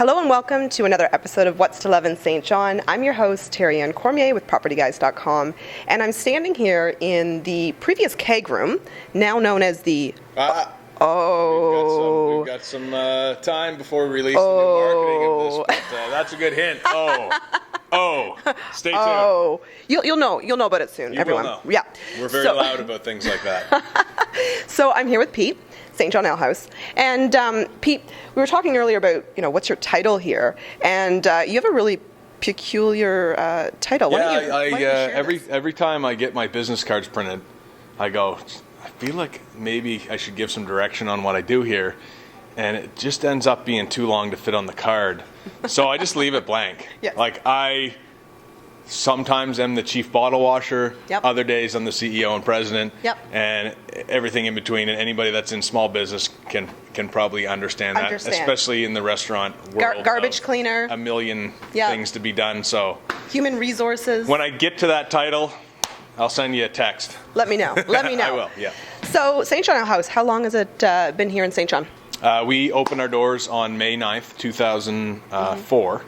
Hello and welcome to another episode of What's to Love in St. John. I'm your host, Terri-Ann with PropertyGuys.com, and I'm standing here in the previous keg room, now known as the... We've got some time before we release the new marketing of this, but that's a good hint. Stay tuned. You'll know about it soon, everyone. Will know. Yeah. We're very loud about things like that. So I'm here with Pete, St. John Ale House. And Pete, we were talking earlier about, what's your title here? And you have a really peculiar title. Every time I get my business cards printed, I go, I feel like maybe I should give some direction on what I do here. And it just ends up being too long to fit on the card. So I just leave it blank. Yes. Like I sometimes am the chief bottle washer. Yep. Other days I'm the CEO and president. Yep. And everything in between. And anybody that's in small business can probably understand that, especially in the restaurant world. Garbage cleaner. A million things to be done. So human resources. when I get to that title, I'll send you a text. Let me know. I will, yeah. So St. John Ale House, how long has it been here in St. John? We opened our doors on May 9th, 2004,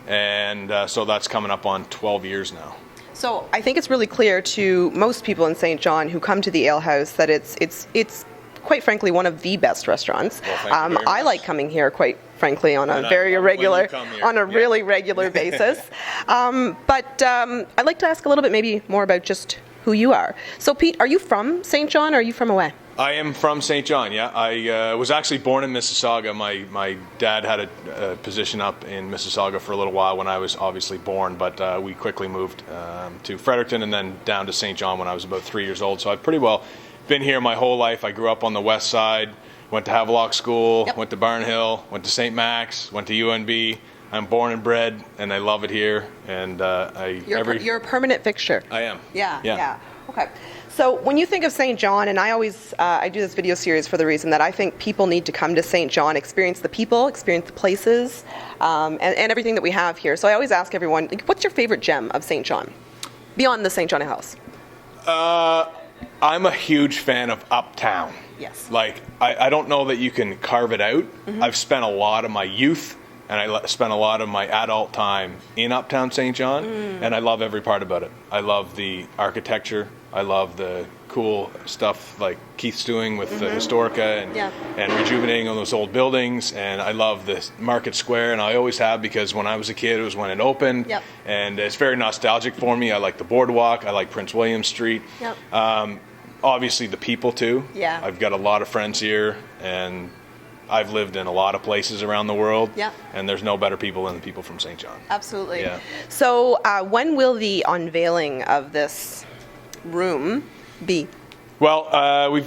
and so that's coming up on 12 years now. So I think it's really clear to most people in St. John who come to the Ale House that it's quite frankly one of the best restaurants. Well, I like coming here quite frankly on a very irregular, really regular basis. But I'd like to ask a little bit maybe more about just who you are. So Pete, are you from St. John or are you from away? I am from St. John, yeah. I was actually born in Mississauga. My dad had a position up in Mississauga for a little while when I was obviously born, but we quickly moved to Fredericton and then down to St. John when I was about 3 years old. So I've pretty well been here my whole life. I grew up on the west side, went to Havelock School, went to Barnhill, went to St. Max, went to UNB. I'm born and bred, and I love it here. And You're a permanent fixture. I am. Yeah. Okay. So when you think of St. John, and I always I do this video series for the reason that I think people need to come to St. John, experience the people, experience the places, and everything that we have here. So I always ask everyone, what's your favorite gem of St. John, beyond the St. John Ale House? I'm a huge fan of Uptown. Yes. Like, I don't know that you can carve it out. I've spent a lot of my youth and I spent a lot of my adult time in Uptown St. John, and I love every part about it. I love the architecture. I love the cool stuff like Keith's doing with the Historica and rejuvenating all those old buildings. And I love the Market Square, and I always have, because when I was a kid, it was when it opened. Yep. And it's very nostalgic for me. I like the boardwalk. I like Prince William Street. Yep. Obviously, the people, too. Yeah. I've got a lot of friends here, and I've lived in a lot of places around the world, and there's no better people than the people from St. John. Absolutely. Yeah. So when will the unveiling of this room be? Well, we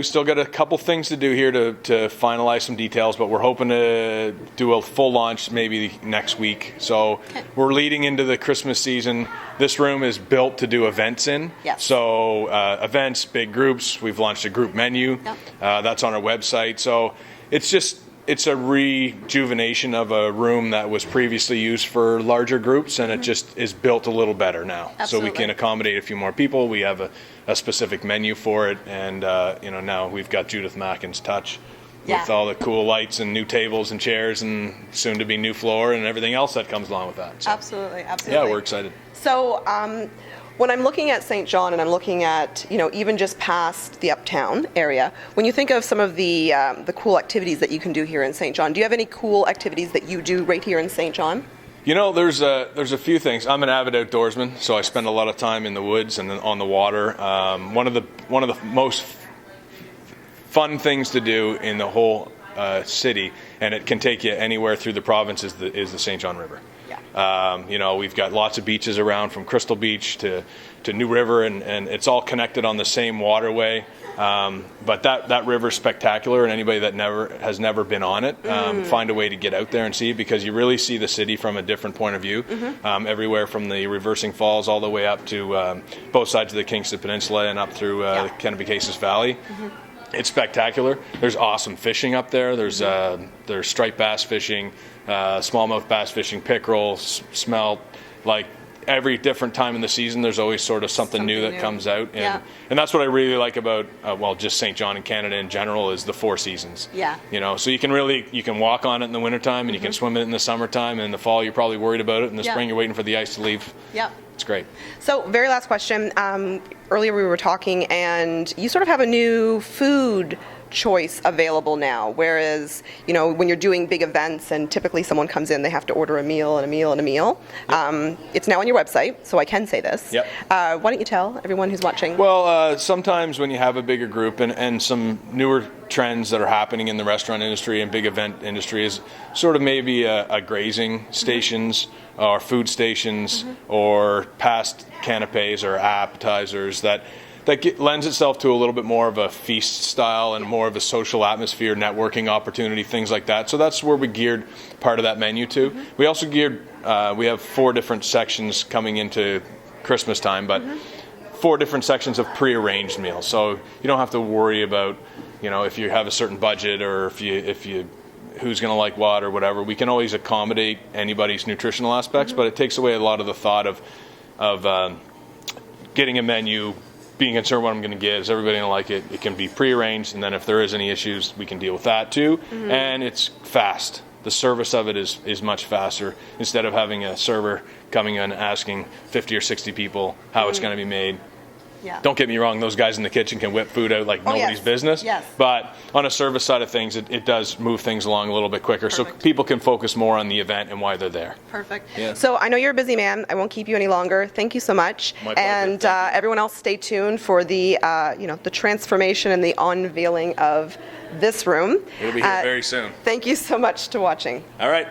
still got a couple things to do here to finalize some details, but we're hoping to do a full launch maybe next week. So we're leading into the Christmas season. This room is built to do events in. Yes. So events, big groups. We've launched a group menu. Yep. That's on our website. So it's a rejuvenation of a room that was previously used for larger groups, and it just is built a little better now. Absolutely. So we can accommodate a few more people. We have a specific menu for it, and now we've got Judith Mackin's touch with all the cool lights and new tables and chairs and soon to be new floor and everything else that comes along with that. So, Absolutely. yeah, we're excited. So when I'm looking at St. John and I'm looking at, even just past the Uptown area, when you think of some of the cool activities that you can do here in St. John, do you have any cool activities that you do right here in St. John? There's a few things. I'm an avid outdoorsman, so I spend a lot of time in the woods and on the water. One of the most fun things to do in the whole city, and it can take you anywhere through the province, is the St. John River. We've got lots of beaches around, from Crystal Beach to New River, and it's all connected on the same waterway. But that river's spectacular, and anybody that has never been on it, find a way to get out there and see it, because you really see the city from a different point of view. Everywhere from the Reversing Falls all the way up to both sides of the Kingston Peninsula and up through the Kennebecasis Valley. It's spectacular. There's awesome fishing up there. There's striped bass fishing, smallmouth bass fishing, pickerel, smelt. Like, every different time in the season, there's always sort of something new that comes out. And that's what I really like about, just St. John and Canada in general, is the 4 seasons. Yeah. You know, so you can walk on it in the wintertime, and you can swim it in the summertime, and in the fall you're probably worried about it. In the spring you're waiting for the ice to leave. Yeah. It's great. So, very last question. Earlier we were talking, and you sort of have a new food choice available now, whereas, you know, when you're doing big events and typically someone comes in, they have to order a meal and a meal and a meal. It's now on your website, so I can say this. Yep. Why don't you tell everyone who's watching? Well, sometimes when you have a bigger group and some newer trends that are happening in the restaurant industry and big event industry is sort of maybe a grazing stations or food stations or past canapes or appetizers that lends itself to a little bit more of a feast style and more of a social atmosphere, networking opportunity, things like that. So that's where we geared part of that menu to. We also we have 4 different sections coming into Christmas time, but 4 different sections of pre-arranged meals. So you don't have to worry about, you know, if you have a certain budget or if you who's going to like what or whatever. We can always accommodate anybody's nutritional aspects, but it takes away a lot of the thought of getting a menu, being concerned what I'm going to get. Is everybody going to like it? It can be prearranged, and then if there is any issues, we can deal with that too. And it's fast. The service of it is much faster. Instead of having a server coming in asking 50 or 60 people how it's going to be made. Yeah. Don't get me wrong, those guys in the kitchen can whip food out like nobody's business. Yes. But on a service side of things, it does move things along a little bit quicker. Perfect. So people can focus more on the event and why they're there. Perfect. Yeah. So I know you're a busy man. I won't keep you any longer. Thank you so much. My pleasure. And everyone else, stay tuned for the the transformation and the unveiling of this room. It'll be here very soon. Thank you so much for watching. All right.